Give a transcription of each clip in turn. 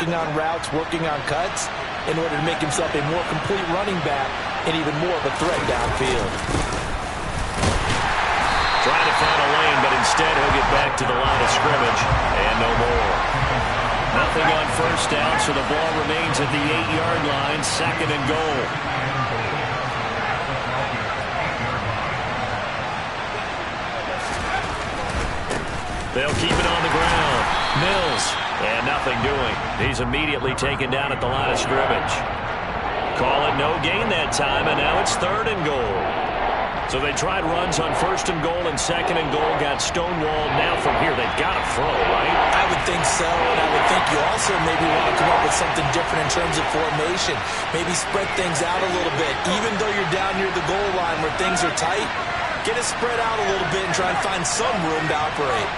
working on routes, working on cuts in order to make himself a more complete running back and even more of a threat downfield. Trying to find a lane, but instead he'll get back to the line of scrimmage and no more. Nothing on first down, so the ball remains at the 8-yard line, 2nd and goal. They'll keep it on the ground. Mills, and nothing doing. He's immediately taken down at the line of scrimmage. Call it no gain that time, and now it's 3rd and goal. So they tried runs on 1st and goal and 2nd and goal, got stonewalled. Now from here, they've got to throw, right? I would think so, and I would think you also maybe want to come up with something different in terms of formation. Maybe spread things out a little bit. Even though you're down near the goal line where things are tight, get it spread out a little bit and try and find some room to operate.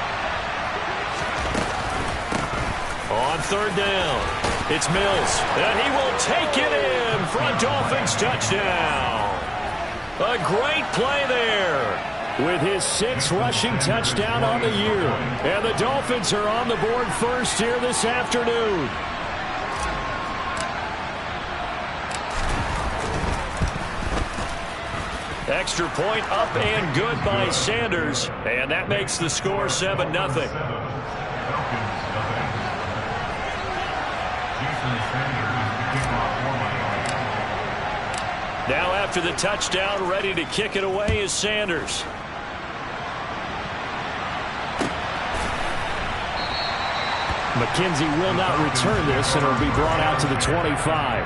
On 3rd down, it's Mills, and he will take it in for a Dolphins touchdown. A great play there with his 6th rushing touchdown on the year. And the Dolphins are on the board first here this afternoon. Extra point up and good by Sanders. And that makes the score 7-0. Now after the touchdown, ready to kick it away is Sanders. McKenzie will not return this, and it'll be brought out to the 25.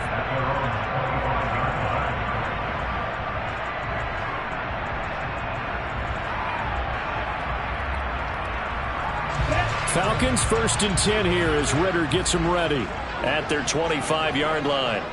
Falcons 1st and 10 here as Ritter gets them ready at their 25-yard line.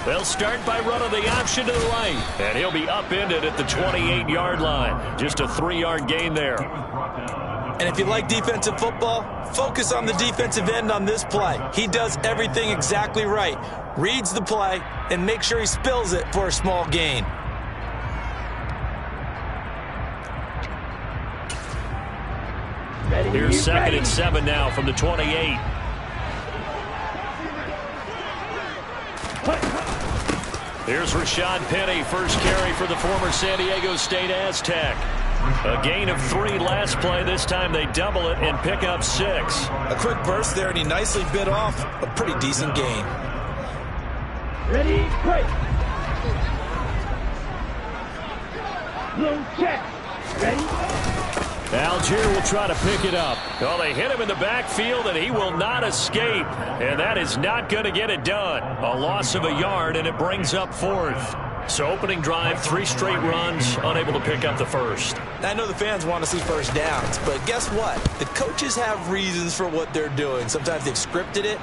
They'll start by running the option to the right, and he'll be upended at the 28-yard line. Just a 3-yard gain there. And if you like defensive football, focus on the defensive end on this play. He does everything exactly right. Reads the play and make sure he spills it for a small gain. Here's 2nd and 7 now from the 28. Here's Rashad Penny, first carry for the former San Diego State Aztec. A gain of 3 last play. This time they double it and pick up 6. A quick burst there, and he nicely bit off a pretty decent gain. Ready, break. Low check. Ready. Algier will try to pick it up. Oh, they hit him in the backfield, and he will not escape. And that is not going to get it done. A loss of a yard, and it brings up 4th. So opening drive, 3 straight runs, unable to pick up the first. I know the fans want to see first downs, but guess what? The coaches have reasons for what they're doing. Sometimes they've scripted it,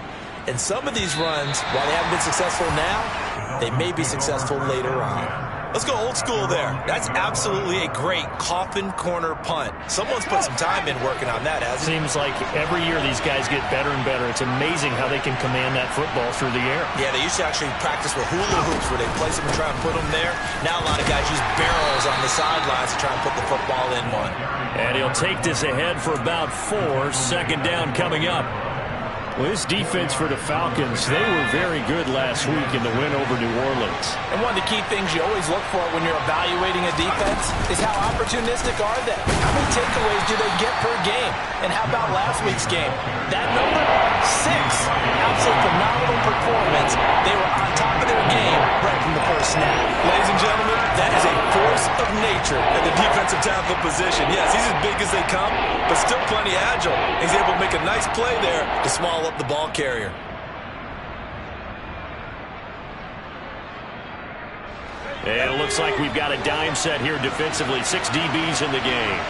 and some of these runs, while they haven't been successful now, they may be successful later on. Let's go old school there. That's absolutely a great coffin corner punt. Someone's put some time in working on that, hasn't it? Seems like every year these guys get better and better. It's amazing how they can command that football through the air. Yeah, they used to actually practice with hula hoops where they place them and try and put them there. Now a lot of guys use barrels on the sidelines to try and put the football in one. And he'll take this ahead for about 4. 2nd down coming up. Well, this defense for the Falcons, they were very good last week in the win over New Orleans. And one of the key things you always look for when you're evaluating a defense is how opportunistic are they? How many takeaways do they get per game? And how about last week's game? That number, 6. Absolute phenomenal performance. They were on top of their game right from the first snap. Ladies and gentlemen, that is a force of nature at the defensive tackle position. Yes, he's as big as they come, but still plenty agile. He's able to make a nice play there to small up the ball carrier. And it looks like we've got a dime set here defensively. 6 DBs in the game.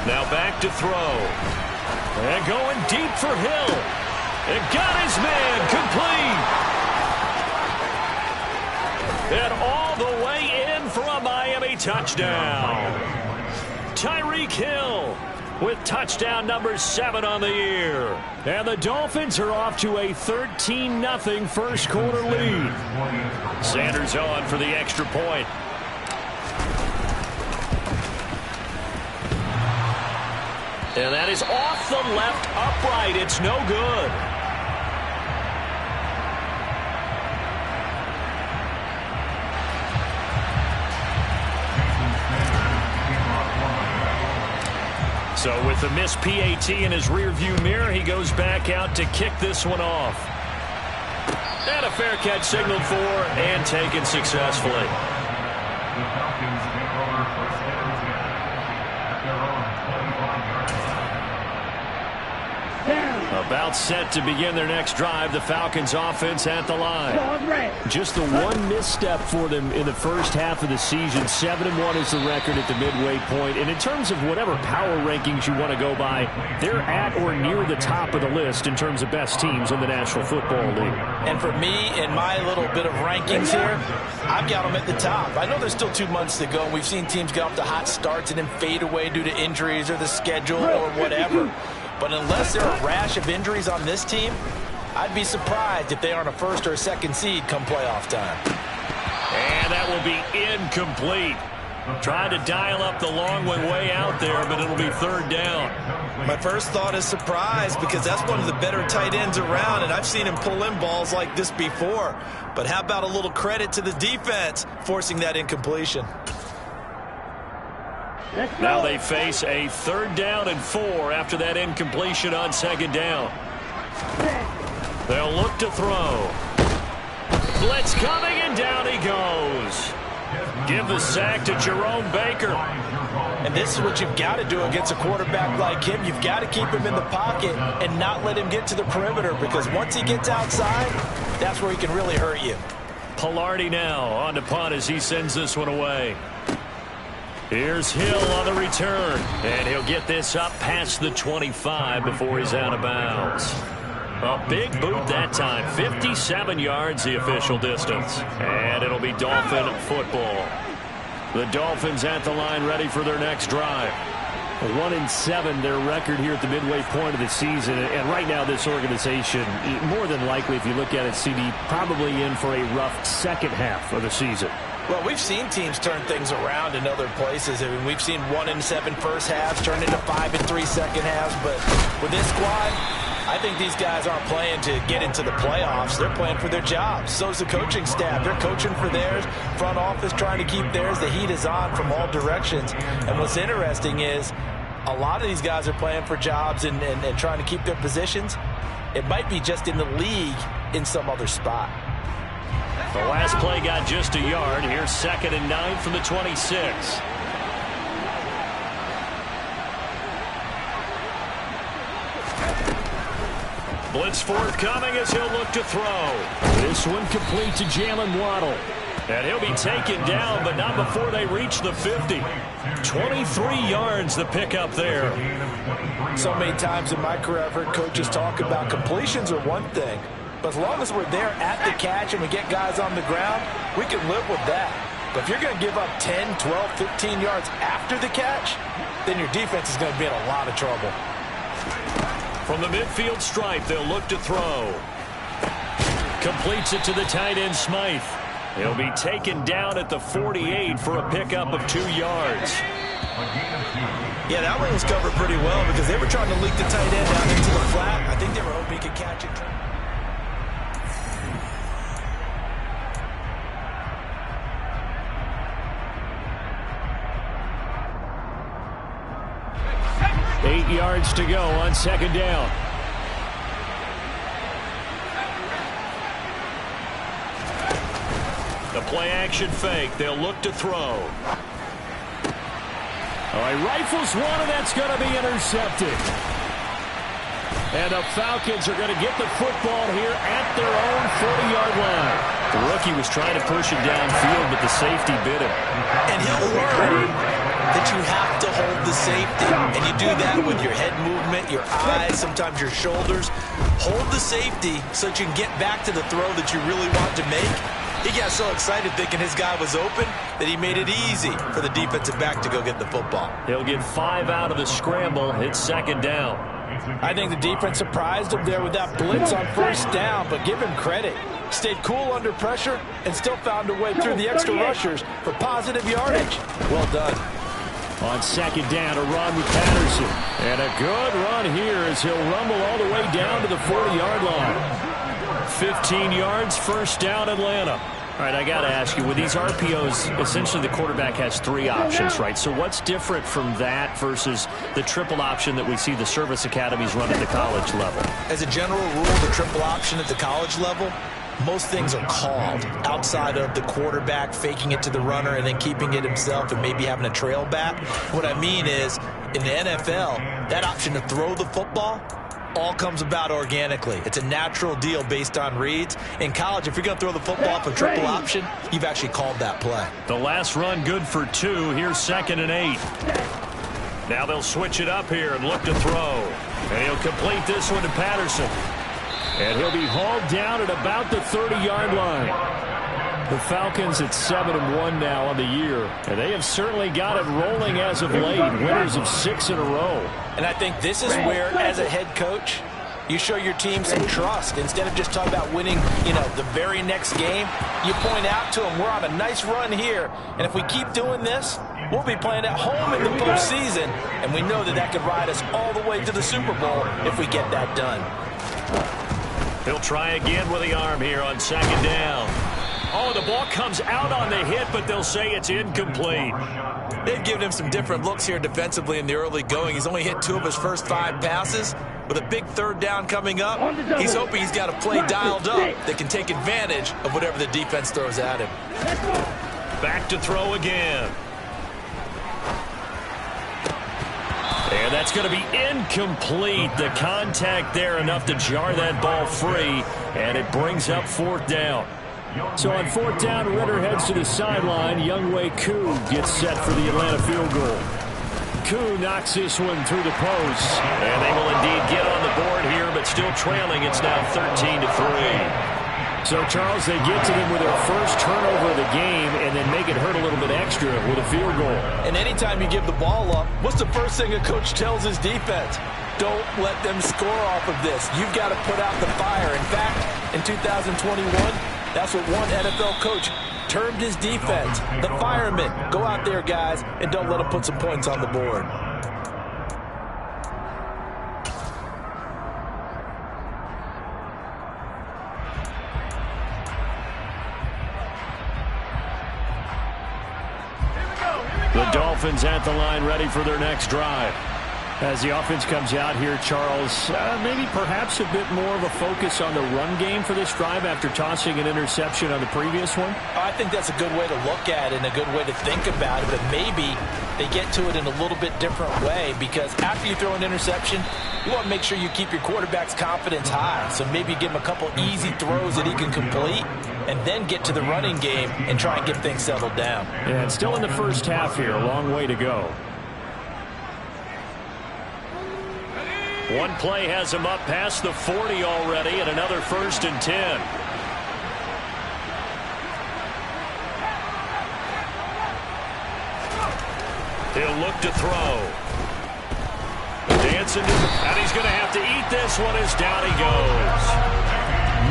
Now back to throw. And going deep for Hill. And got his man complete. And all the way in for a Miami touchdown. Tyreek Hill with touchdown number 7 on the year. And the Dolphins are off to a 13-0 first quarter lead. Sanders on for the extra point. And that is off the left upright. It's no good. So with the missed PAT in his rearview mirror, he goes back out to kick this one off. And a fair catch signaled for and taken successfully. About set to begin their next drive, the Falcons offense at the line. Just the one misstep for them in the first half of the season. 7-1 is the record at the midway point. And in terms of whatever power rankings you want to go by, they're at or near the top of the list in terms of best teams in the National Football League. And for me, in my little bit of rankings here, I've got them at the top. I know there's still 2 months to go. We've seen teams get off to hot starts and then fade away due to injuries or the schedule or whatever. But unless there are a rash of injuries on this team, I'd be surprised if they aren't a first or a second seed come playoff time. And that will be incomplete. Trying to dial up the long way out there, but it'll be third down. My first thought is surprise because that's one of the better tight ends around, and I've seen him pull in balls like this before. But how about a little credit to the defense forcing that incompletion? Now they face a 3rd down and 4 after that incompletion on 2nd down. They'll look to throw. Blitz coming, and down he goes. Give the sack to Jerome Baker. And this is what you've got to do against a quarterback like him. You've got to keep him in the pocket and not let him get to the perimeter, because once he gets outside, that's where he can really hurt you. Pilardi now on to punt as he sends this one away. Here's Hill on the return, and he'll get this up past the 25 before he's out of bounds. A big boot that time, 57 yards the official distance, and it'll be Dolphin football. The Dolphins at the line ready for their next drive. 1-7 their record here at the midway point of the season, and right now this organization, more than likely if you look at it, CD, probably in for a rough second half of the season. Well, we've seen teams turn things around in other places. I mean, we've seen 1-7 first halves turn into 5-3 second halves. But with this squad, I think these guys aren't playing to get into the playoffs. They're playing for their jobs. So's the coaching staff. They're coaching for theirs. Front office trying to keep theirs. The heat is on from all directions. And what's interesting is a lot of these guys are playing for jobs and trying to keep their positions. It might be just in the league in some other spot. The last play got just a yard. Here's 2nd and 9 from the 26. Blitz forthcoming as he'll look to throw. This one complete to Jalen Waddle. And he'll be taken down, but not before they reach the 50. 23 yards the pickup there. So many times in my career I've heard coaches talk about completions are one thing. But as long as we're there at the catch and we get guys on the ground, we can live with that. But if you're going to give up 10, 12, 15 yards after the catch, then your defense is going to be in a lot of trouble. From the midfield stripe, they'll look to throw. Completes it to the tight end, Smythe. He'll be taken down at the 48 for a pickup of 2 yards. Yeah, that one was covered pretty well because they were trying to leak the tight end down into the flat. I think they were hoping he could catch it. 8 yards to go on 2nd down. The play-action fake. They'll look to throw. All right, rifles one, and that's going to be intercepted. And the Falcons are going to get the football here at their own 40-yard line. The rookie was trying to push it downfield, but the safety bit him. And he'll learn that you have to hold the safety. And you do that with your head movement, your eyes, sometimes your shoulders. Hold the safety so that you can get back to the throw that you really want to make. He got so excited thinking his guy was open that he made it easy for the defensive back to go get the football. He'll get 5 out of the scramble. It's second down. I think the defense surprised him there with that blitz on first down, but give him credit. Stayed cool under pressure and still found a way through the extra rushers for positive yardage. Well done. On second down, a run with Patterson. And a good run here as he'll rumble all the way down to the 40-yard line. 15 yards, first down, Atlanta. All right, I got to ask you, with these RPOs, essentially the quarterback has 3 options, right? So what's different from that versus the triple option that we see the service academies run at the college level? As a general rule, the triple option at the college level, most things are called outside of the quarterback faking it to the runner and then keeping it himself and maybe having a trail back. What I mean is, in the NFL, that option to throw the football all comes about organically. It's a natural deal based on reads. In college, if you're going to throw the football for triple option, you've actually called that play. The last run good for 2. Here's 2nd and 8. Now they'll switch it up here and look to throw. And he'll complete this one to Patterson. And he'll be hauled down at about the 30-yard line. The Falcons at 7-1 now on the year. And they have certainly got it rolling as of late. Winners of 6 in a row. And I think this is where, as a head coach, you show your team some trust. Instead of just talking about winning, the very next game, you point out to them, we're on a nice run here. And if we keep doing this, we'll be playing at home in the postseason. And we know that could ride us all the way to the Super Bowl if we get that done. He'll try again with the arm here on second down. Oh, the ball comes out on the hit, but they'll say it's incomplete. They've given him some different looks here defensively in the early going. He's only hit 2 of his first 5 passes. With a big third down coming up, he's hoping he's got a play dialed up that can take advantage of whatever the defense throws at him. Back to throw again. And that's going to be incomplete. The contact there enough to jar that ball free, and it brings up 4th down. So on 4th down, Ritter heads to the sideline. Younghoe Koo gets set for the Atlanta field goal. Koo knocks this one through the post. And they will indeed get on the board here, but still trailing. It's now 13-3. So, Charles, they get to them with their first turnover of the game and then make it hurt a little bit extra with a field goal. And anytime you give the ball up, what's the first thing a coach tells his defense? Don't let them score off of this. You've got to put out the fire. In fact, in 2021, that's what one NFL coach termed his defense. The firemen. Go out there, guys, and don't let them put some points on the board. The Dolphins at the line ready for their next drive. As the offense comes out here, Charles, maybe perhaps a bit more of a focus on the run game for this drive after tossing an interception on the previous one? I think that's a good way to look at it and a good way to think about it, but maybe they get to it in a little bit different way because after you throw an interception, you want to make sure you keep your quarterback's confidence high. So maybe give him a couple easy throws that he can complete and then get to the running game and try and get things settled down. Yeah, it's still in the first half here. A long way to go. One play has him up past the 40 already, and another 1st and 10. He'll look to throw. Dancing, and he's going to have to eat this one as down he goes.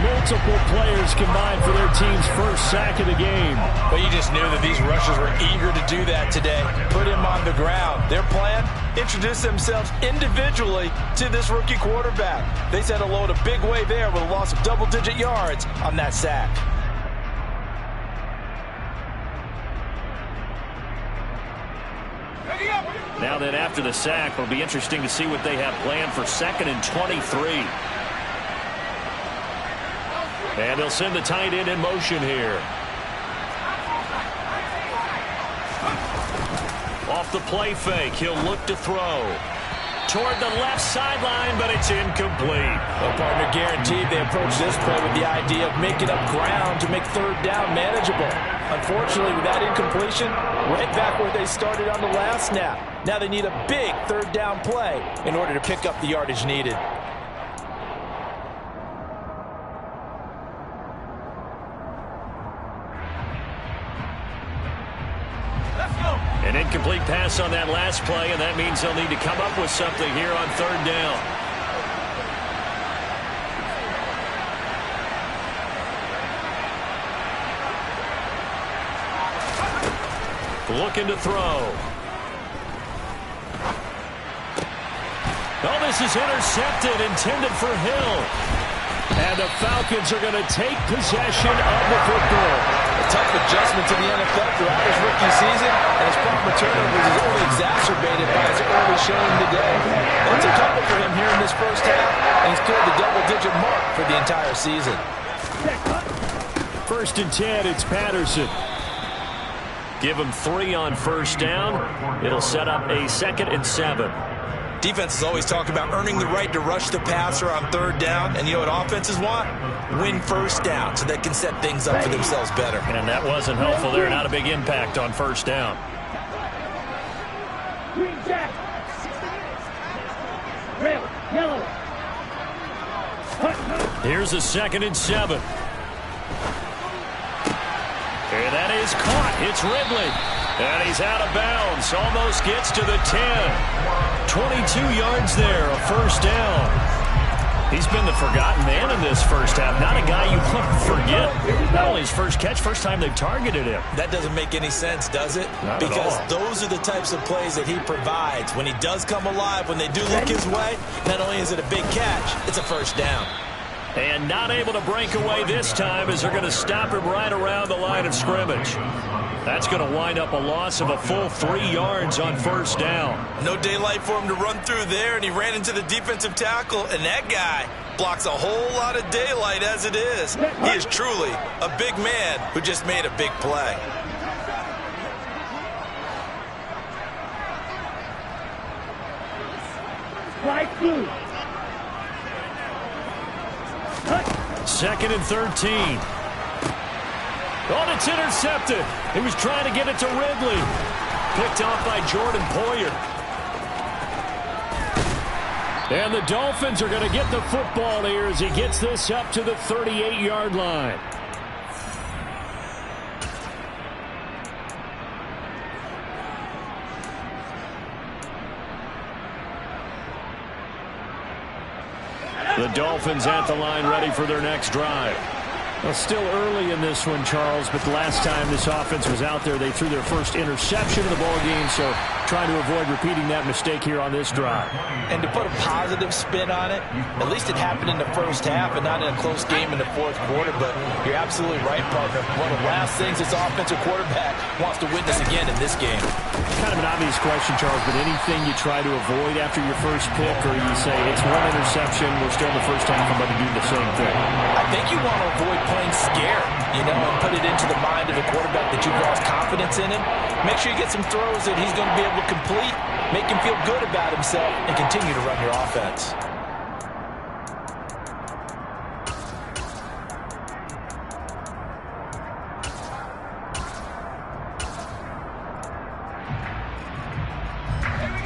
Multiple players combined for their team's first sack of the game. But you just knew that these rushers were eager to do that today. Put him on the ground. Their plan? Introduce themselves individually to this rookie quarterback. They set a load a big way there with a loss of double-digit yards on that sack. Now then, after the sack, it'll be interesting to see what they have planned for 2nd and 23. And they'll send the tight end in motion here. Off the play fake, he'll look to throw. Toward the left sideline, but it's incomplete. Well, partner, guaranteed they approach this play with the idea of making up ground to make 3rd down manageable. Unfortunately, with that incompletion, right back where they started on the last snap. Now they need a big 3rd down play in order to pick up the yardage needed. An incomplete pass on that last play, and that means they'll need to come up with something here on third down. Looking to throw. Oh, this is intercepted, intended for Hill. And the Falcons are going to take possession of the football. A tough adjustment to the NFL throughout his rookie season, and his prompt turnovers is only exacerbated by his early showing today. That's a couple for him here in this first half, and he's cleared the double-digit mark for the entire season. 1st and 10, it's Patterson. Give him 3 on first down. It'll set up a 2nd and 7. Defenses always talk about earning the right to rush the passer on third down, and you know what offenses want? Win first down so they can set things up for themselves better. And that wasn't helpful there. Not a big impact on first down. Green jack. Red, yellow. Here's a 2nd and 7. And that is caught. It's Ridley. And he's out of bounds. Almost gets to the 10. 22 yards there, a first down. He's been the forgotten man in this first half. Not a guy you want to forget. Not only his first catch, first time they've targeted him. That doesn't make any sense, does it? Not because at all. those are the types of plays that he provides. When he does come alive, when they do look his way, not only is it a big catch, it's a first down. And not able to break away this time as they're going to stop him right around the line of scrimmage. That's going to wind up a loss of a full 3 yards on first down. No daylight for him to run through there, and he ran into the defensive tackle, and that guy blocks a whole lot of daylight as it is. He is truly a big man who just made a big play. Strike blue. 2nd and 13. Oh, it's intercepted. He was trying to get it to Ridley. Picked off by Jordan Poyer. And the Dolphins are going to get the football here as he gets this up to the 38-yard line. The Dolphins at the line, ready for their next drive. Well, still early in this one, Charles, but the last time this offense was out there, they threw their first interception of the ball game, so trying to avoid repeating that mistake here on this drive. And to put a positive spin on it, at least it happened in the first half and not in a close game in the fourth quarter, but you're absolutely right, partner. One of the last things this offensive quarterback wants to witness again in this game. Kind of an obvious question, Charles, but anything you try to avoid after your first pick, or you say it's one interception, we're still in the first half, I'm going to do the same thing? I think you want to avoid playing scared, and put it into the mind of the quarterback that you've lost confidence in him. Make sure you get some throws that he's going to be able to complete, make him feel good about himself, and continue to run your offense.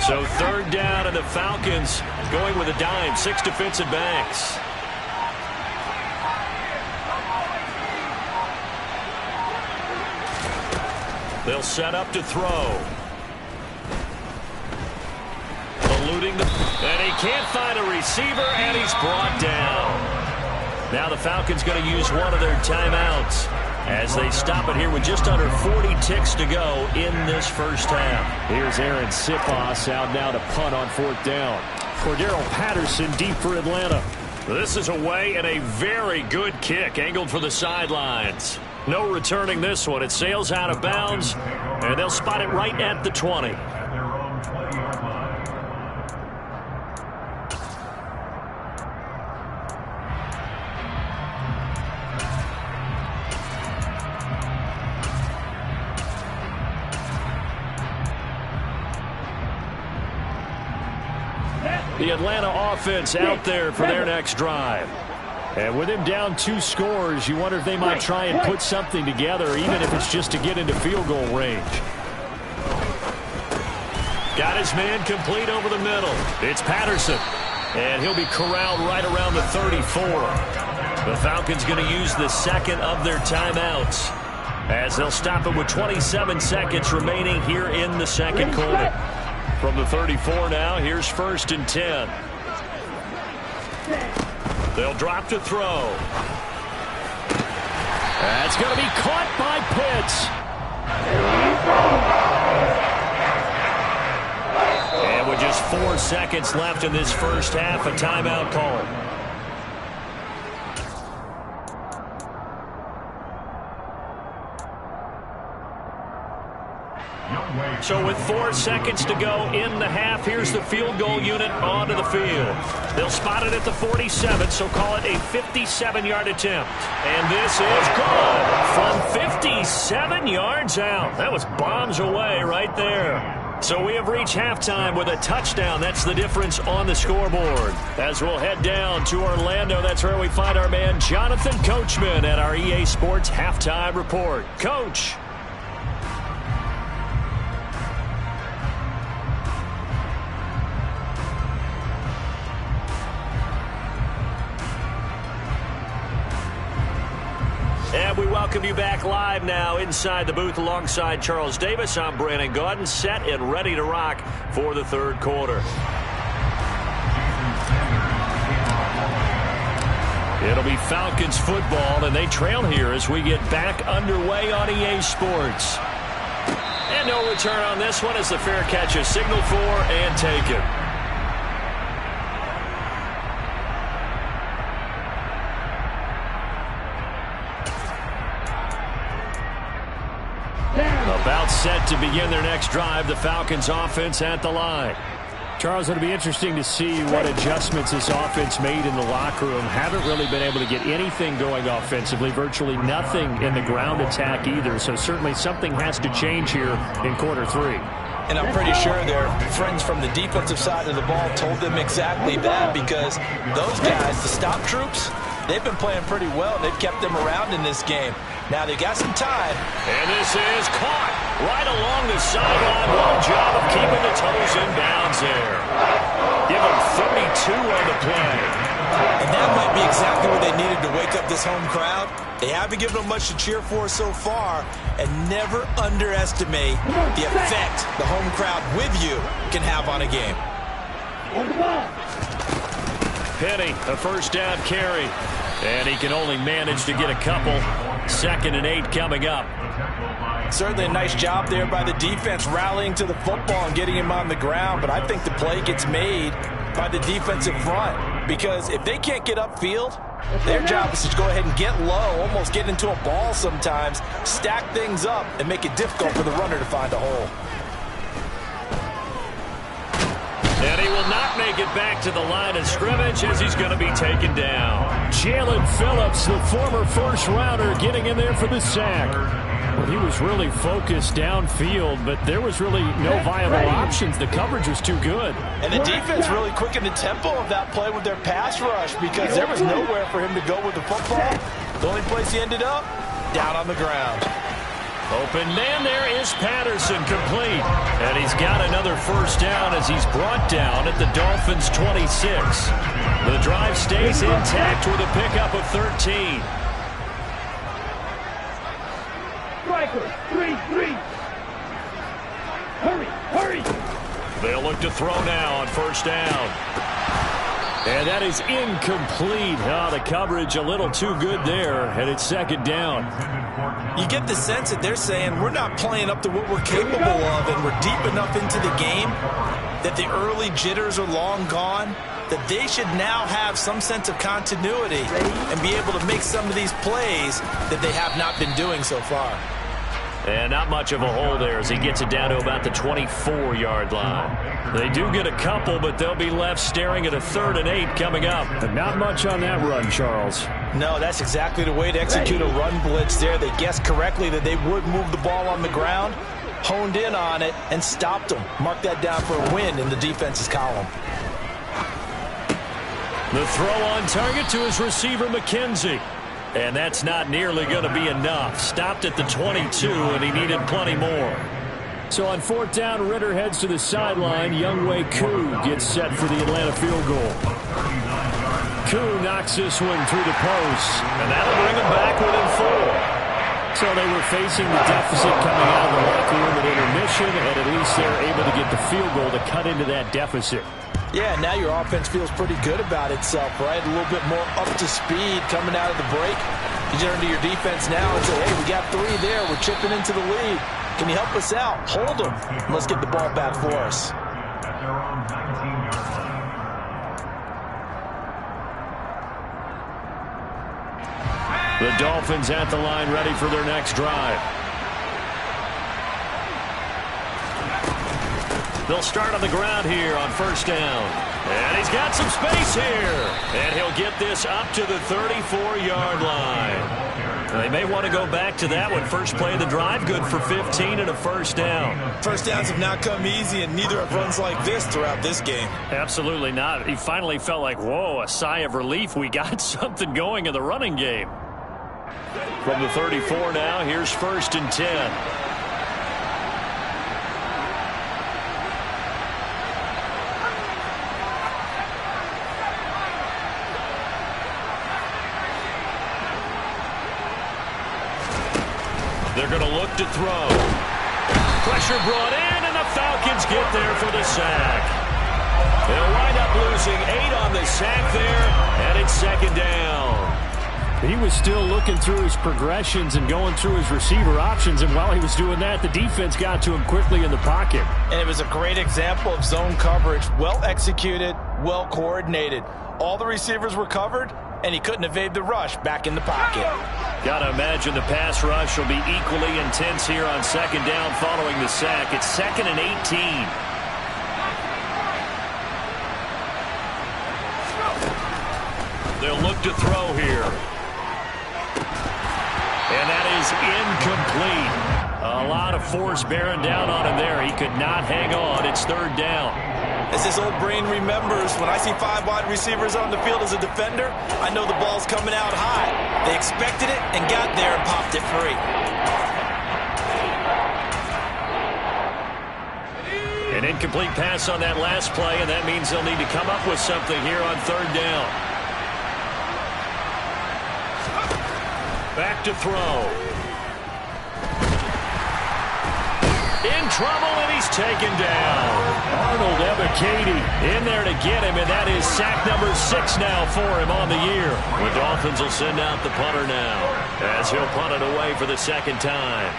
So 3rd down, and the Falcons going with a dime, 6 defensive backs. They'll set up to throw. Eluding and he can't find a receiver, and he's brought down. Now the Falcons going to use one of their timeouts as they stop it here with just under 40 ticks to go in this first half. Here's Aaron Siposs out now to punt on 4th down. Cordero Patterson deep for Atlanta. This is away, and a very good kick angled for the sidelines. No returning this one. It sails out of bounds, and they'll spot it right at the 20. The Atlanta offense out there for their next drive. And with him down 2 scores, you wonder if they might try and put something together, even if it's just to get into field goal range. Got his man complete over the middle. It's Patterson. And he'll be corralled right around the 34. The Falcons going to use the 2nd of their timeouts. as they'll stop it with 27 seconds remaining here in the second quarter. From the 34 now, here's 1st and 10. They'll drop to throw. That's going to be caught by Pitts. And with just 4 seconds left in this first half, a timeout call. So with 4 seconds to go in the half, here's the field goal unit onto the field. They'll spot it at the 47, so call it a 57-yard attempt. And this is good from 57 yards out. That was bombs away right there. So we have reached halftime with a touchdown. That's the difference on the scoreboard. As we'll head down to Orlando, that's where we find our man Jonathan Coachman at our EA Sports Halftime Report. Coach. And we welcome you back live now inside the booth alongside Charles Davis. I'm Brandon Gaudin, set and ready to rock for the third quarter. It'll be Falcons football, and they trail here as we get back underway on EA Sports. And no return on this one as the fair catch is signaled for and taken. About set to begin their next drive, the Falcons offense at the line. Charles, it'll be interesting to see what adjustments this offense made in the locker room. Haven't really been able to get anything going offensively, virtually nothing in the ground attack either. So certainly something has to change here in quarter 3. And I'm pretty sure their friends from the defensive side of the ball told them exactly that, because those guys, the stop troops, they've been playing pretty well. They've kept them around in this game. Now they got some time. And this is caught right along the sideline. One job of keeping the toes in bounds there. Give them 32 on the play. And that might be exactly what they needed to wake up this home crowd. They haven't given them much to cheer for so far, and never underestimate the effect the home crowd with you can have on a game. Penny, a first down carry. And he can only manage to get a couple. 2nd and 8 coming up. Certainly a nice job there by the defense rallying to the football and getting him on the ground, but I think the play gets made by the defensive front, because if they can't get upfield, their job is to go ahead and get low, almost get into a ball sometimes, stack things up, and make it difficult for the runner to find a hole. And he will not make it back to the line of scrimmage as he's going to be taken down. Jalen Phillips, the former first-rounder, getting in there for the sack. Well, he was really focused downfield, but there was really no viable options. The coverage was too good. And the defense really quickened the tempo of that play with their pass rush, because there was nowhere for him to go with the football. The only place he ended up, down on the ground. Open man there is Patterson, complete. And he's got another first down as he's brought down at the Dolphins' 26. The drive stays intact with a pickup of 13. Striker, 3-3. Hurry. They'll look to throw now on first down. And that is incomplete. The coverage a little too good there, and it's 2nd down. You get the sense that they're saying we're not playing up to what we're capable of, and we're deep enough into the game that the early jitters are long gone, that they should now have some sense of continuity and be able to make some of these plays that they have not been doing so far. And not much of a hole there as he gets it down to about the 24-yard line. They do get a couple, but they'll be left staring at a 3rd and 8 coming up. But not much on that run, Charles. No, that's exactly the way to execute a run blitz there. They guessed correctly that they would move the ball on the ground, honed in on it, and stopped them. Mark that down for a win in the defense's column. The throw on target to his receiver, McKenzie. And that's not nearly going to be enough. Stopped at the 22, and he needed plenty more. So on 4th down, Ritter heads to the sideline. Younghoe Koo gets set for the Atlanta field goal. Koo knocks this one through the post. And that'll bring him back within 4. So they were facing the deficit coming out of the locker room at intermission, and at least they're able to get the field goal to cut into that deficit. Yeah, now your offense feels pretty good about itself, right? A little bit more up to speed coming out of the break. You turn to your defense now and say, hey, we got 3 there. We're chipping into the lead. Can you help us out? Hold them. Let's get the ball back for us. The Dolphins at the line, ready for their next drive. They'll start on the ground here on first down. And he's got some space here. And he'll get this up to the 34-yard line. They may want to go back to that one. First play of the drive, good for 15 and a first down. First downs have not come easy, and neither have runs like this throughout this game. Absolutely not. He finally felt like, whoa, a sigh of relief. We got something going in the running game. From the 34 now, here's first and 10. They're going to look to throw. Pressure brought in, and the Falcons get there for the sack. They'll wind up losing 8 on the sack there, and it's second down. He was still looking through his progressions and going through his receiver options, and while he was doing that, the defense got to him quickly in the pocket. And it was a great example of zone coverage. Well executed, well coordinated. All the receivers were covered, and he couldn't evade the rush back in the pocket. Got to imagine the pass rush will be equally intense here on second down following the sack. It's 2nd and 18. They'll look to throw here. And that is incomplete. A lot of force bearing down on him there. He could not hang on. It's third down. As his old brain remembers, when I see 5 wide receivers on the field as a defender, I know the ball's coming out high. They expected it and got there and popped it free. An incomplete pass on that last play, and that means they'll need to come up with something here on third down. Back to throw. In trouble, and he's taken down. Arnold Ebiketie in there to get him, and that is sack number 6 now for him on the year. The Dolphins will send out the punter now, as he'll punt it away for the second time.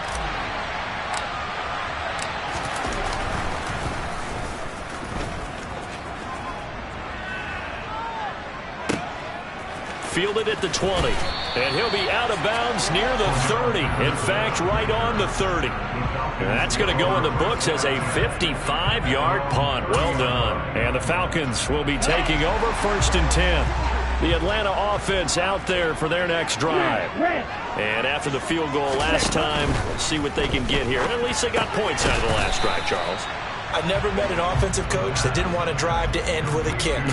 Fielded at the 20, and he'll be out of bounds near the 30. In fact, right on the 30. And that's going to go in the books as a 55-yard punt. Well done. And the Falcons will be taking over first and 10. The Atlanta offense out there for their next drive. And after the field goal last time, let's see what they can get here. And at least they got points out of the last drive, Charles. I've never met an offensive coach that didn't want to drive to end with a kick.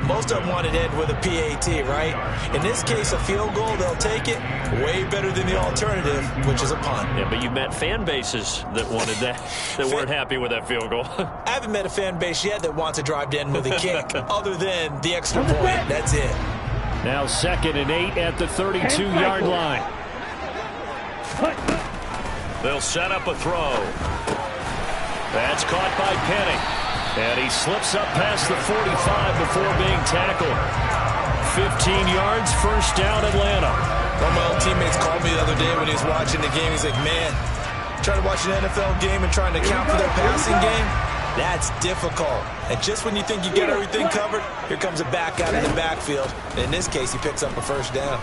Most of them wanted to end with a PAT, right? In this case, a field goal, they'll take it. Way better than the alternative, which is a punt. Yeah, but you met fan bases that wanted that, that weren't happy with that field goal. I haven't met a fan base yet that wants to drive to end with a kick, other than the extra point. That's it. Now 2nd and 8 at the 32-yard line. They'll set up a throw. That's caught by Penny. And he slips up past the 45 before being tackled. 15 yards, first down, Atlanta. One of my old teammates called me the other day when he was watching the game. He's like, man, trying to watch an NFL game and trying to account for their passing game, that's difficult. And just when you think you get everything covered, here comes a back out of the backfield. And in this case, he picks up a first down.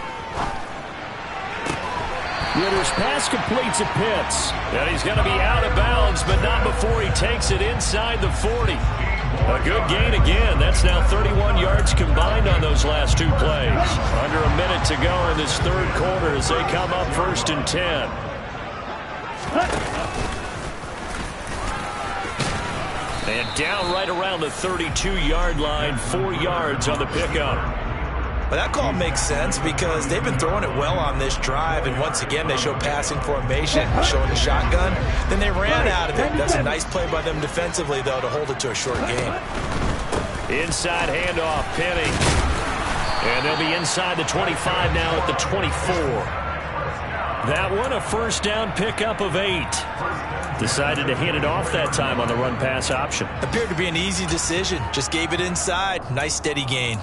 Ritter's pass completes at Pitts. And he's going to be out of bounds, but not before he takes it inside the 40. A good gain again. That's now 31 yards combined on those last 2 plays. Under a minute to go in this third quarter as they come up first and 10. And down right around the 32-yard line, 4 yards on the pickup. But that call makes sense because they've been throwing it well on this drive, and once again they show passing formation, showing the shotgun. Then they ran out of it. That's a nice play by them defensively, though, to hold it to a short game. Inside handoff, Penny. And they'll be inside the 25 now at the 24. That one, a first down pickup of 8. Decided to hand it off that time on the run-pass option. Appeared to be an easy decision. Just gave it inside. Nice steady gain.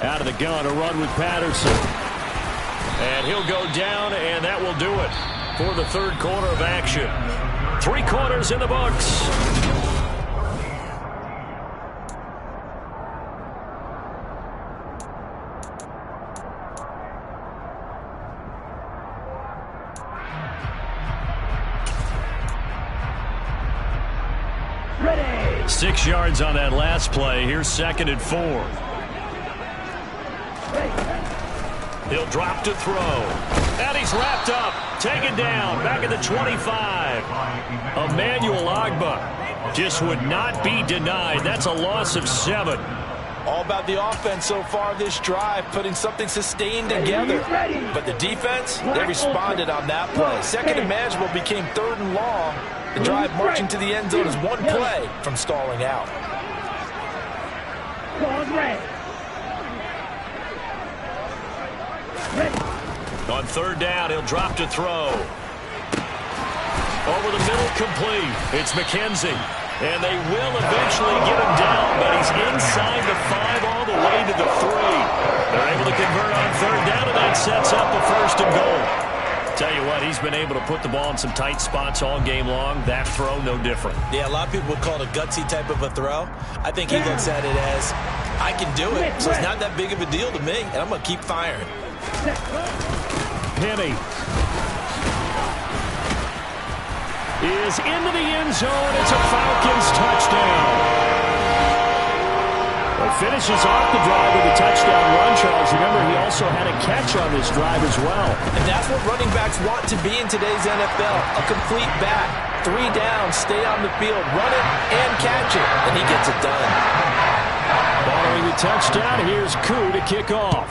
Out of the gun, a run with Patterson. And he'll go down, and that will do it for the third quarter of action. 3 quarters in the books. Ready. 6 yards on that last play. Here's 2nd and 4. He'll drop to throw. And he's wrapped up. Taken down. Back at the 25. Emmanuel Ogbah just would not be denied. That's a loss of 7. All about the offense so far this drive, putting something sustained together. But the defense, they responded on that play. 2nd and manageable became 3rd and long. The drive marching to the end zone is 1 play from stalling out. On 3rd down, he'll drop to throw. Over the middle, complete. It's McKenzie. And they will eventually get him down, but he's inside the 5 all the way to the 3. They're able to convert on 3rd down, and that sets up a 1st and goal. Tell you what, he's been able to put the ball in some tight spots all game long. That throw, no different. Yeah, a lot of people would call it a gutsy type of a throw. I think he looks at it as, I can do it, so it's not that big of a deal to me, and I'm going to keep firing. Penny is into the end zone. It's a Falcons touchdown. Well, finishes off the drive with a touchdown run, Charles. Remember, he also had a catch on this drive as well. And that's what running backs want to be in today's NFL, a complete back. 3 down, stay on the field, run it, and catch it. And he gets it done. Following the touchdown, here's Koo to kick off.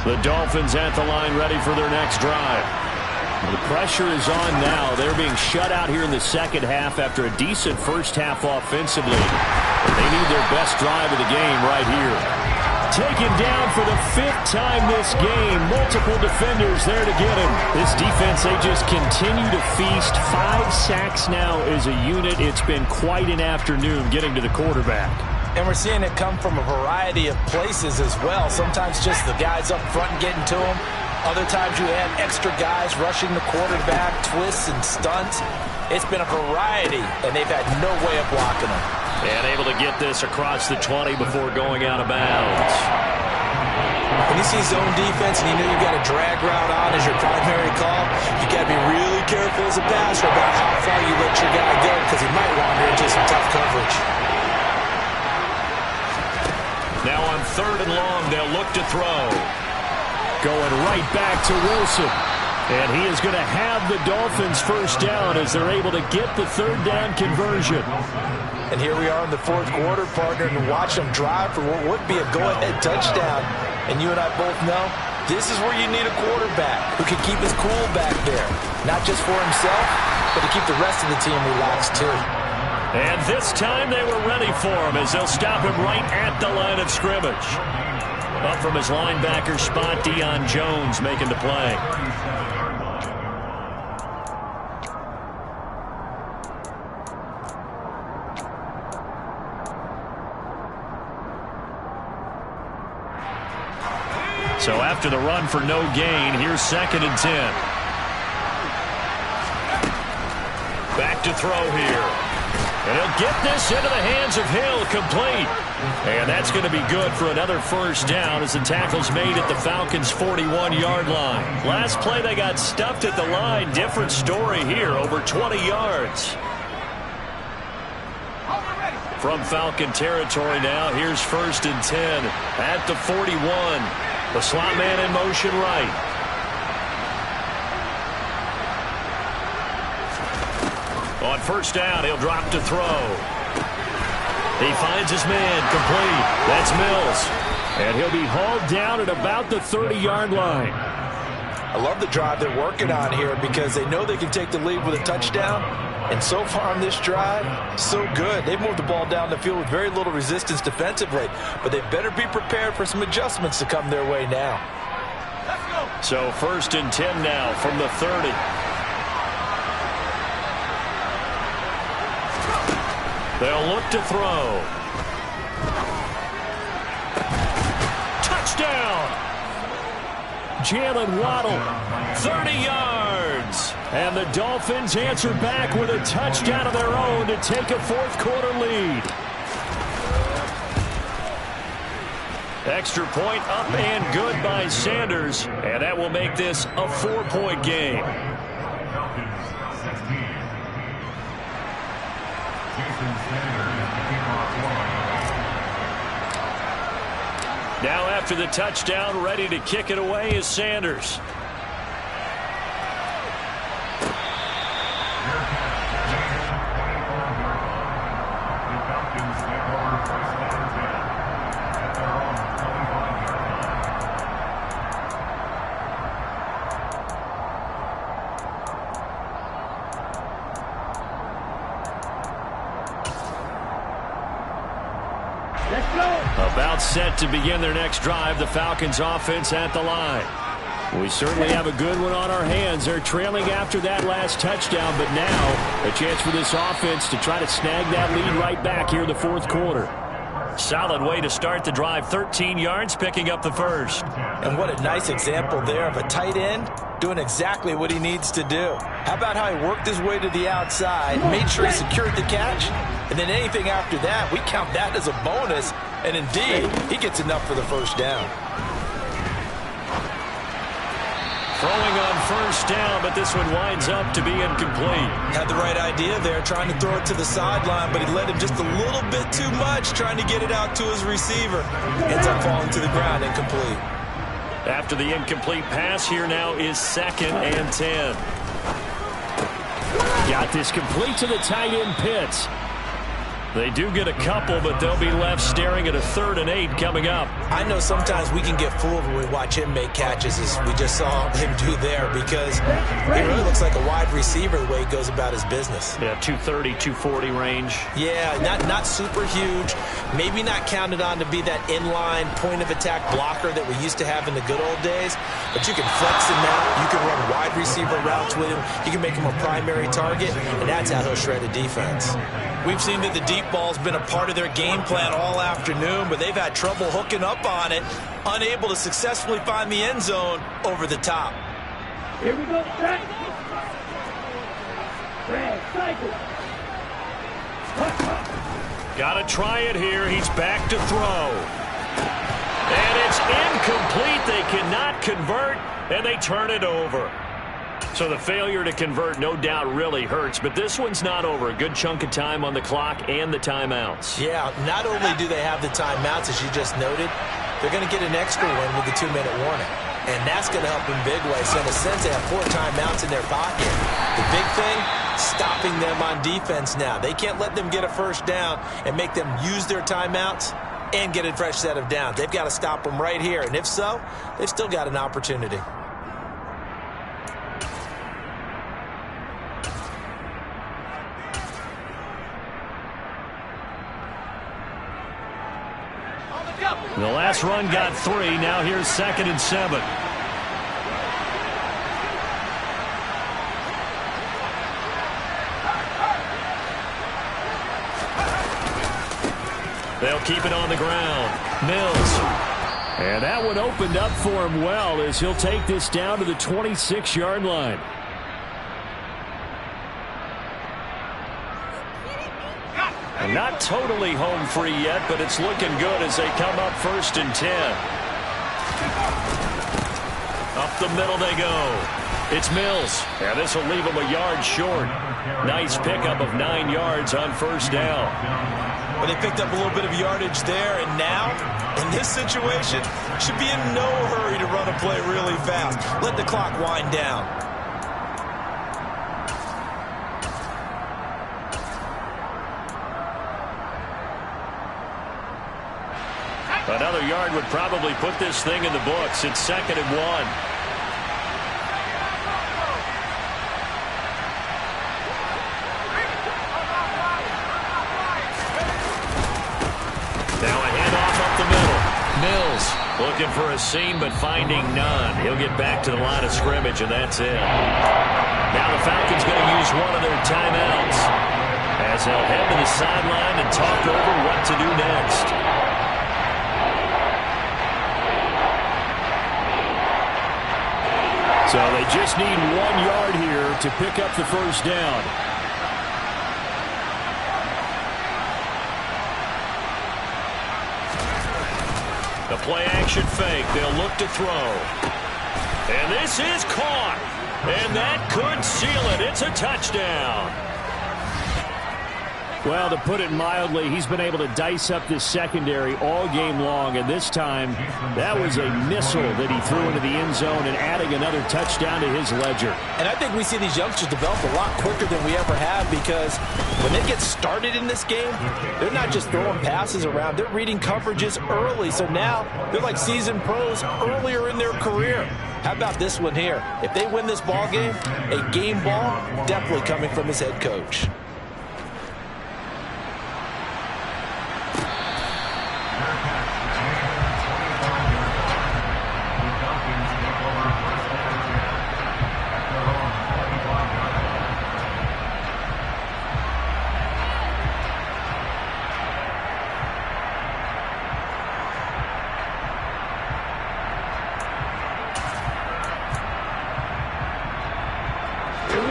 The Dolphins at the line ready for their next drive. The pressure is on now. They're being shut out here in the second half after a decent first half offensively. They need their best drive of the game right here. Taken down for the 5th time this game. Multiple defenders there to get him. This defense, they just continue to feast. 5 sacks now as a unit. It's been quite an afternoon getting to the quarterback. And we're seeing it come from a variety of places as well. Sometimes just the guys up front getting to him. Other times you have extra guys rushing the quarterback, twists and stunts. It's been a variety, and they've had no way of blocking them. And able to get this across the 20 before going out of bounds. When you see zone defense and you know you've got a drag route on as your primary call, you got to be really careful as a passer about how far you let your guy go because he might wander into some tough coverage. Now on 3rd and long, they'll look to throw. Going right back to Wilson. And he is going to have the Dolphins first down as they're able to get the 3rd down conversion. And here we are in the 4th quarter, partner, and watch them drive for what would be a go-ahead touchdown. And you and I both know this is where you need a quarterback who can keep his cool back there. Not just for himself, but to keep the rest of the team relaxed too. And this time they were ready for him as they'll stop him right at the line of scrimmage. Up from his linebacker spot, Deion Jones making the play. So after the run for no gain, here's 2nd and 10. Back to throw here. And he'll get this into the hands of Hill, complete. And that's going to be good for another first down as the tackle's made at the Falcons' 41-yard line. Last play, they got stuffed at the line. Different story here, over 20 yards. From Falcon territory now, here's 1st and 10 at the 41. The slot man in motion right. On 1st down, he'll drop to throw. He finds his man, complete. That's Mills. And he'll be hauled down at about the 30-yard line. I love the drive they're working on here because they know they can take the lead with a touchdown. And so far on this drive, so good. They've moved the ball down the field with very little resistance defensively. But they better be prepared for some adjustments to come their way now. Let's go. So 1st and 10 now from the 30. They'll look to throw. Touchdown! Jalen Waddle, 30 yards. And the Dolphins answer back with a touchdown of their own to take a 4th quarter lead. Extra point up and good by Sanders. And that will make this a 4-point game. Now after the touchdown, ready to kick it away is Sanders. About set to begin their next drive, the Falcons offense at the line. We certainly have a good one on our hands. They're trailing after that last touchdown, but now a chance for this offense to try to snag that lead right back here in the 4th quarter. Solid way to start the drive, 13 yards, picking up the 1st. And what a nice example there of a tight end doing exactly what he needs to do. How about how he worked his way to the outside, made sure he secured the catch, and then anything after that, we count that as a bonus. And indeed, he gets enough for the 1st down. Throwing on 1st down, but this one winds up to be incomplete. Had the right idea there, trying to throw it to the sideline, but he led him just a little bit too much, trying to get it out to his receiver. Ends up falling to the ground, incomplete. After the incomplete pass, here now is 2nd and 10. Got this complete to the tight end Pitts. They do get a couple, but they'll be left staring at a 3rd and 8 coming up. I know sometimes we can get fooled when we watch him make catches, as we just saw him do there, because he really looks like a wide receiver the way he goes about his business. Yeah, 230, 240 range. Yeah, not super huge. Maybe not counted on to be that inline point-of-attack blocker that we used to have in the good old days, but you can flex him out. You can run wide receiver routes with him. You can make him a primary target, and that's how he'll shred a defense. We've seen that the deep ball's been a part of their game plan all afternoon, but they've had trouble hooking up on it, unable to successfully find the end zone over the top. Here we go, set. Red, cycle. Got to try it here. He's back to throw. And it's incomplete. They cannot convert, and they turn it over. So the failure to convert, no doubt, really hurts. But this one's not over. A good chunk of time on the clock and the timeouts. Yeah, not only do they have the timeouts, as you just noted, they're going to get an extra one with the 2-minute warning. And that's going to help in big ways. So in a sense, they have 4 timeouts in their pocket. The big thing, stopping them on defense now. They can't let them get a 1st down and make them use their timeouts and get a fresh set of downs. They've got to stop them right here. And if so, they've still got an opportunity. The last run got 3. Now here's 2nd and 7. They'll keep it on the ground. Mills. And that one opened up for him well as he'll take this down to the 26-yard line. And not totally home free yet, but it's looking good as they come up 1st and 10. Up the middle they go. It's Mills, and this will leave him a yard short. Nice pickup of 9 yards on first down. Well, they picked up a little bit of yardage there, and now, in this situation, should be in no hurry to run a play really fast. Let the clock wind down. Another yard would probably put this thing in the books. It's 2nd and 1. Now a handoff up the middle. Mills looking for a seam but finding none. He'll get back to the line of scrimmage, and that's it. Now the Falcons going to use one of their timeouts as they'll head to the sideline and talk over what to do next. So they just need 1 yard here to pick up the first down. The play-action fake. They'll look to throw. And this is caught. And that could seal it. It's a touchdown. Well, to put it mildly, he's been able to dice up this secondary all game long, and this time that was a missile that he threw into the end zone and adding another touchdown to his ledger. And I think we see these youngsters develop a lot quicker than we ever have, because when they get started in this game, they're not just throwing passes around. They're reading coverages early, so now they're like seasoned pros earlier in their career. How about this one here? If they win this ball game, a game ball definitely coming from his head coach.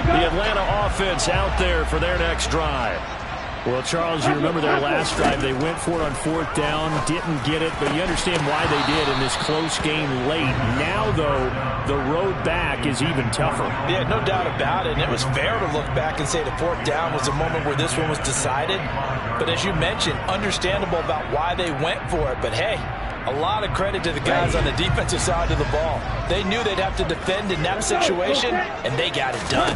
The Atlanta offense out there for their next drive. Well, Charles, you remember their last drive. They went for it on 4th down, didn't get it, but you understand why they did in this close game late. Now, though, the road back is even tougher. Yeah, no doubt about it. And it was fair to look back and say the 4th down was the moment where this one was decided. But as you mentioned, understandable about why they went for it. But, hey, a lot of credit to the guys on the defensive side of the ball. They knew they'd have to defend in that situation, and they got it done.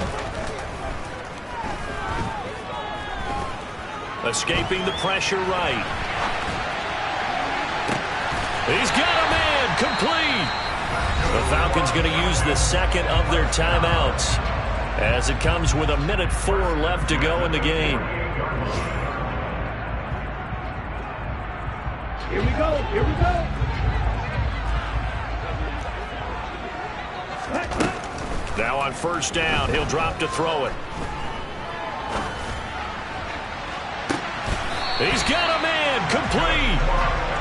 Escaping the pressure right. He's got a man complete. The Falcons going to use the second of their timeouts as it comes with 1:04 left to go in the game. Here we go. Here we go. Now on first down, he'll drop to throw it. He's got a man complete.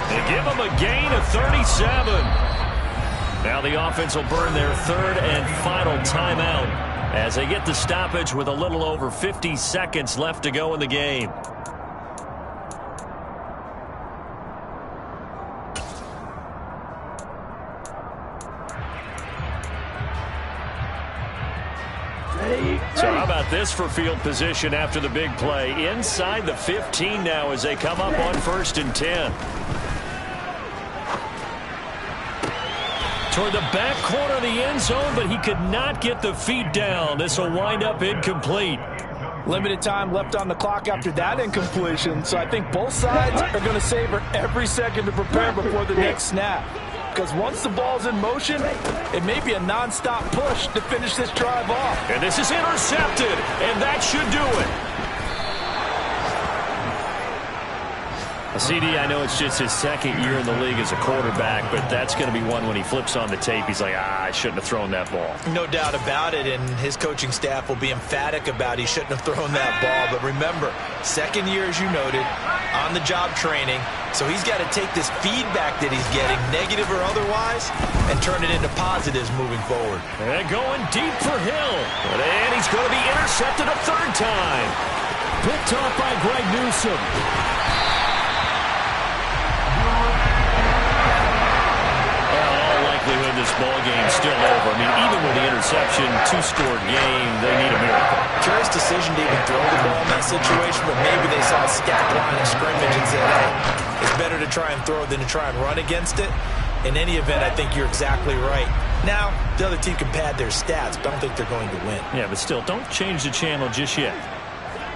They give him a gain of 37. Now the offense will burn their 3rd and final timeout as they get the stoppage with a little over 50 seconds left to go in the game. So how about this for field position after the big play? Inside the 15 now as they come up on 1st and 10. Toward the back corner of the end zone, but he could not get the feet down. This will wind up incomplete. Limited time left on the clock after that incompletion, so I think both sides are going to savor every second to prepare before the next snap. Because once the ball's in motion, it may be a non-stop push to finish this drive off. And this is intercepted, and that should do it. CD, I know it's just his 2nd year in the league as a quarterback, but that's going to be one when he flips on the tape, he's like, I shouldn't have thrown that ball. No doubt about it, and his coaching staff will be emphatic about he shouldn't have thrown that ball. But remember, 2nd year, as you noted, on-the-job training, so he's got to take this feedback that he's getting, negative or otherwise, and turn it into positives moving forward. And going deep for Hill, and he's going to be intercepted a 3rd time. Picked off by Greg Newsome. This ball game still over. I mean, even with the interception, two-score game, they need a miracle. Curious decision to even throw the ball in that situation, but maybe they saw a stacked line of scrimmage and said, hey, it's better to try and throw than to try and run against it. In any event, I think you're exactly right. Now, the other team can pad their stats, but I don't think they're going to win. Yeah, but still, don't change the channel just yet.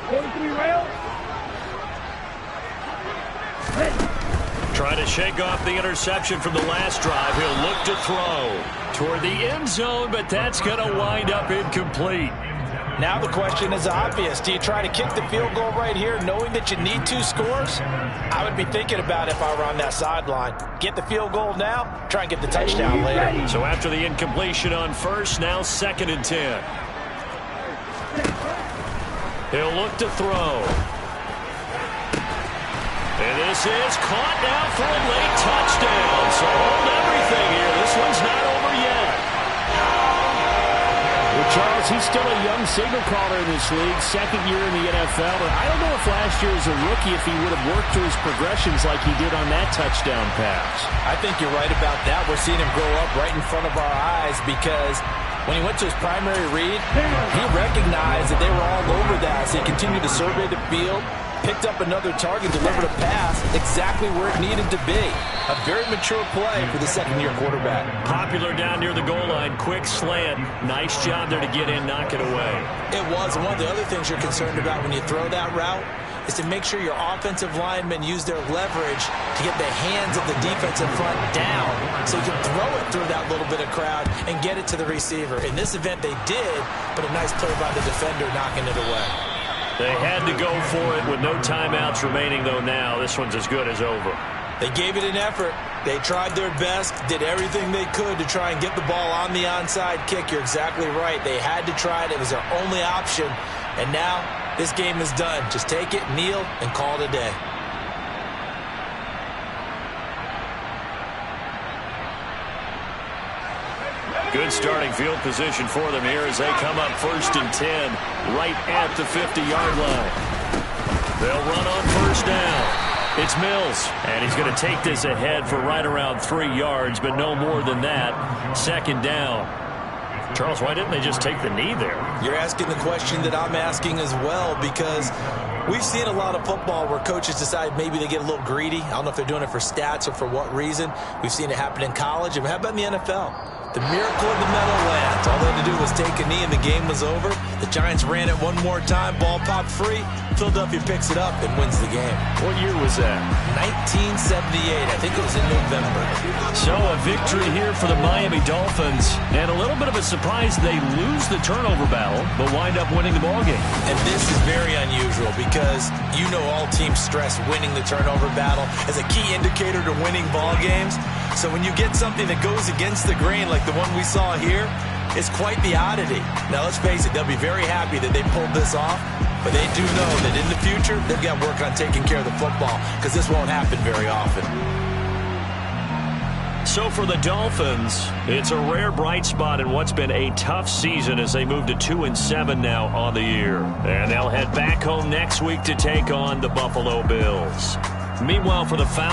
43 rail. Trying to shake off the interception from the last drive. He'll look to throw toward the end zone, but that's going to wind up incomplete. Now the question is obvious. Do you try to kick the field goal right here knowing that you need 2 scores? I would be thinking about it if I were on that sideline. Get the field goal now, try and get the touchdown later. So after the incompletion on first, now 2nd and 10. He'll look to throw. And this is caught now for a late touchdown. So hold everything here. This one's not over yet. Well, Charles, he's still a young signal caller in this league, 2nd year in the NFL. And I don't know if last year as a rookie if he would have worked through his progressions like he did on that touchdown pass. I think you're right about that. We're seeing him grow up right in front of our eyes because when he went to his primary read, he recognized that they were all over that. So he continued to survey the field, picked up another target, delivered a pass exactly where it needed to be. A very mature play for the 2nd-year quarterback. Popular down near the goal line. Quick slant. Nice job there to get in, knock it away. It was. And one of the other things you're concerned about when you throw that route is to make sure your offensive linemen use their leverage to get the hands of the defensive front down so you can throw it through that little bit of crowd and get it to the receiver. In this event, they did, but a nice play by the defender knocking it away. They had to go for it with no timeouts remaining, though now. This one's as good as over. They gave it an effort. They tried their best, did everything they could to try and get the ball on the onside kick. You're exactly right. They had to try it. It was their only option. And now this game is done. Just take it, kneel, and call it a day. Good starting field position for them here as they come up 1st and 10 right at the 50-yard line. They'll run on 1st down. It's Mills, and he's going to take this ahead for right around 3 yards, but no more than that. 2nd down. Charles, why didn't they just take the knee there? You're asking the question that I'm asking as well, because we've seen a lot of football where coaches decide maybe they get a little greedy. I don't know if they're doing it for stats or for what reason. We've seen it happen in college. And how about in the NFL? The miracle of the Meadowlands. All they had to do was take a knee and the game was over. The Giants ran it one more time. Ball popped free. Philadelphia picks it up and wins the game. What year was that? 1978. I think it was in November. So a victory here for the Miami Dolphins. And a little bit of a surprise, they lose the turnover battle, but wind up winning the ballgame. And this is very unusual because you know all teams stress winning the turnover battle as a key indicator to winning ball games. So when you get something that goes against the grain like the one we saw here, it's quite the oddity. Now, let's face it, they'll be very happy that they pulled this off, but they do know that in the future, they've got to work on taking care of the football because this won't happen very often. So for the Dolphins, it's a rare bright spot in what's been a tough season as they move to 2-7 now on the year. And they'll head back home next week to take on the Buffalo Bills. Meanwhile, for the Falcons,